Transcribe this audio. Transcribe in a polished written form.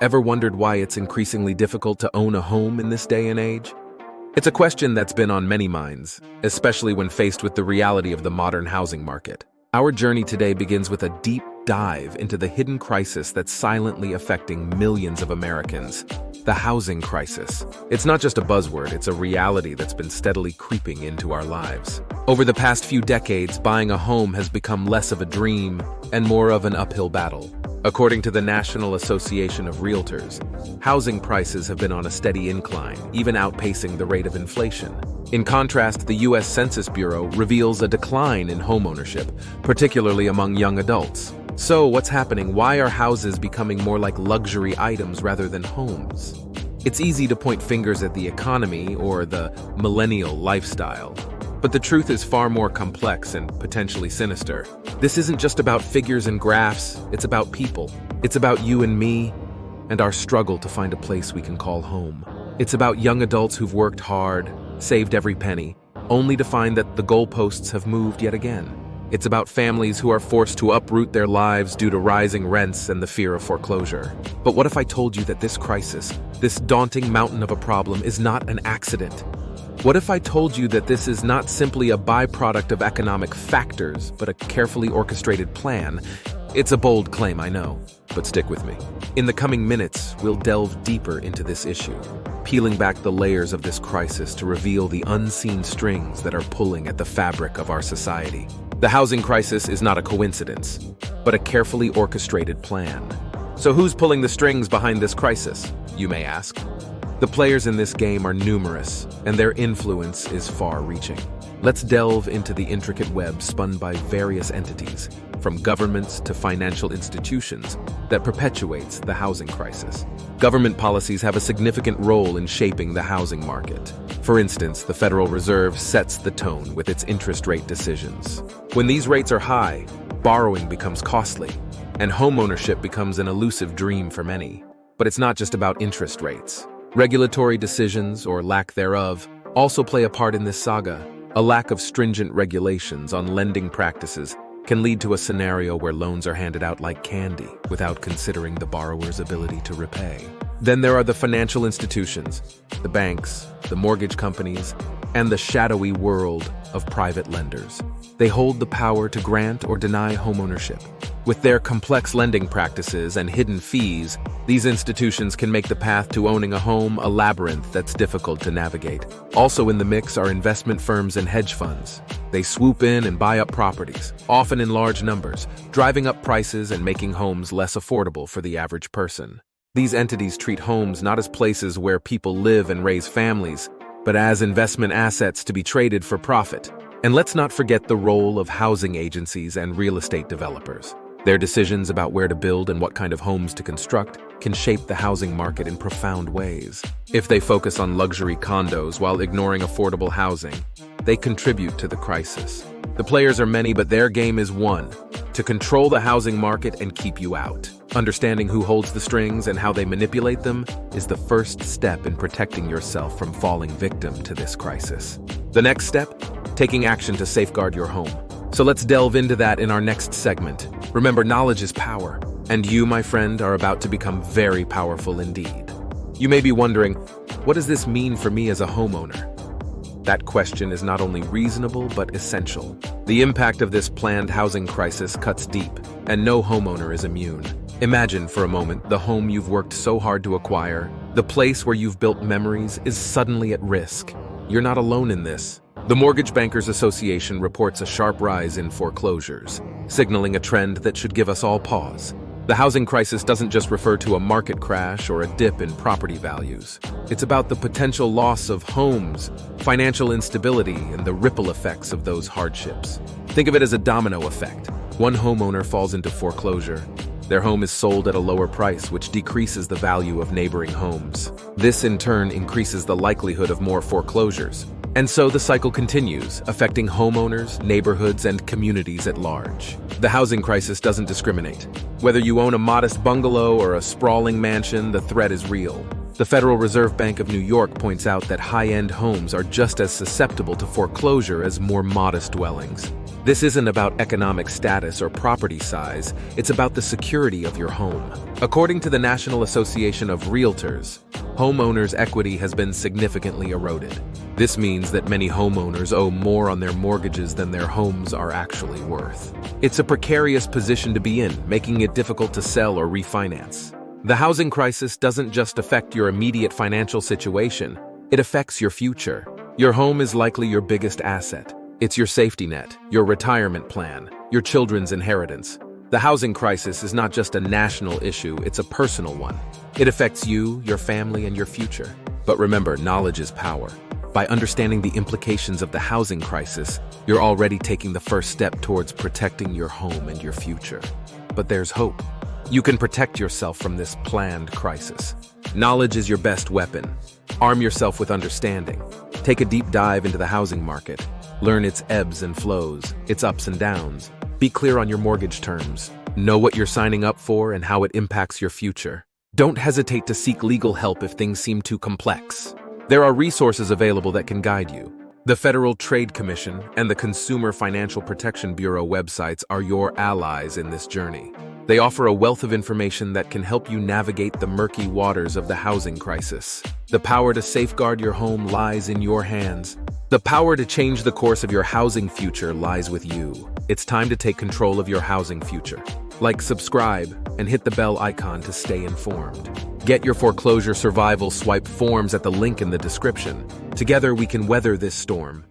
Ever wondered why it's increasingly difficult to own a home in this day and age? It's a question that's been on many minds, especially when faced with the reality of the modern housing market. Our journey today begins with a deep dive into the hidden crisis that's silently affecting millions of Americans: the housing crisis. It's not just a buzzword, it's a reality that's been steadily creeping into our lives. Over the past few decades, buying a home has become less of a dream and more of an uphill battle. According to the National Association of Realtors, housing prices have been on a steady incline, even outpacing the rate of inflation. In contrast, the U.S. Census Bureau reveals a decline in homeownership, particularly among young adults. So, what's happening? Why are houses becoming more like luxury items rather than homes? It's easy to point fingers at the economy or the millennial lifestyle. But the truth is far more complex and potentially sinister. This isn't just about figures and graphs, it's about people. It's about you and me and our struggle to find a place we can call home. It's about young adults who've worked hard, saved every penny, only to find that the goalposts have moved yet again. It's about families who are forced to uproot their lives due to rising rents and the fear of foreclosure. But what if I told you that this crisis, this daunting mountain of a problem, is not an accident? What if I told you that this is not simply a byproduct of economic factors, but a carefully orchestrated plan? It's a bold claim, I know, but stick with me. In the coming minutes, we'll delve deeper into this issue, peeling back the layers of this crisis to reveal the unseen strings that are pulling at the fabric of our society. The housing crisis is not a coincidence, but a carefully orchestrated plan. So who's pulling the strings behind this crisis, you may ask? The players in this game are numerous, and their influence is far-reaching. Let's delve into the intricate web spun by various entities, from governments to financial institutions, that perpetuates the housing crisis. Government policies have a significant role in shaping the housing market. For instance, the Federal Reserve sets the tone with its interest rate decisions. When these rates are high, borrowing becomes costly, and homeownership becomes an elusive dream for many. But it's not just about interest rates. Regulatory decisions, or lack thereof, also play a part in this saga. A lack of stringent regulations on lending practices can lead to a scenario where loans are handed out like candy without considering the borrower's ability to repay. Then there are the financial institutions, the banks, the mortgage companies, and the shadowy world of private lenders. They hold the power to grant or deny homeownership. With their complex lending practices and hidden fees, these institutions can make the path to owning a home a labyrinth that's difficult to navigate. Also in the mix are investment firms and hedge funds. They swoop in and buy up properties, often in large numbers, driving up prices and making homes less affordable for the average person. These entities treat homes not as places where people live and raise families, but as investment assets to be traded for profit. And let's not forget the role of housing agencies and real estate developers. Their decisions about where to build and what kind of homes to construct can shape the housing market in profound ways. If they focus on luxury condos while ignoring affordable housing, they contribute to the crisis. The players are many, but their game is one: to control the housing market and keep you out. Understanding who holds the strings and how they manipulate them is the first step in protecting yourself from falling victim to this crisis. The next step? Taking action to safeguard your home. So let's delve into that in our next segment. Remember, knowledge is power, and you, my friend, are about to become very powerful indeed. You may be wondering, what does this mean for me as a homeowner? That question is not only reasonable, but essential. The impact of this planned housing crisis cuts deep, and no homeowner is immune. Imagine for a moment the home you've worked so hard to acquire, the place where you've built memories, is suddenly at risk. You're not alone in this. The Mortgage Bankers Association reports a sharp rise in foreclosures, signaling a trend that should give us all pause. The housing crisis doesn't just refer to a market crash or a dip in property values. It's about the potential loss of homes, financial instability, and the ripple effects of those hardships. Think of it as a domino effect. One homeowner falls into foreclosure. Their home is sold at a lower price, which decreases the value of neighboring homes. This, in turn, increases the likelihood of more foreclosures. And so the cycle continues, affecting homeowners, neighborhoods, and communities at large. The housing crisis doesn't discriminate. Whether you own a modest bungalow or a sprawling mansion, the threat is real. The Federal Reserve Bank of New York points out that high-end homes are just as susceptible to foreclosure as more modest dwellings. This isn't about economic status or property size, it's about the security of your home. According to the National Association of Realtors, homeowners' equity has been significantly eroded. This means that many homeowners owe more on their mortgages than their homes are actually worth. It's a precarious position to be in, making it difficult to sell or refinance. The housing crisis doesn't just affect your immediate financial situation, it affects your future. Your home is likely your biggest asset. It's your safety net, your retirement plan, your children's inheritance. The housing crisis is not just a national issue, it's a personal one. It affects you, your family, and your future. But remember, knowledge is power. By understanding the implications of the housing crisis, you're already taking the first step towards protecting your home and your future. But there's hope. You can protect yourself from this planned crisis. Knowledge is your best weapon. Arm yourself with understanding. Take a deep dive into the housing market. Learn its ebbs and flows, its ups and downs. Be clear on your mortgage terms. Know what you're signing up for and how it impacts your future. Don't hesitate to seek legal help if things seem too complex. There are resources available that can guide you. The Federal Trade Commission and the Consumer Financial Protection Bureau websites are your allies in this journey. They offer a wealth of information that can help you navigate the murky waters of the housing crisis. The power to safeguard your home lies in your hands. The power to change the course of your housing future lies with you. It's time to take control of your housing future. Like, subscribe, and hit the bell icon to stay informed. Get your foreclosure survival swipe forms at the link in the description. Together we can weather this storm.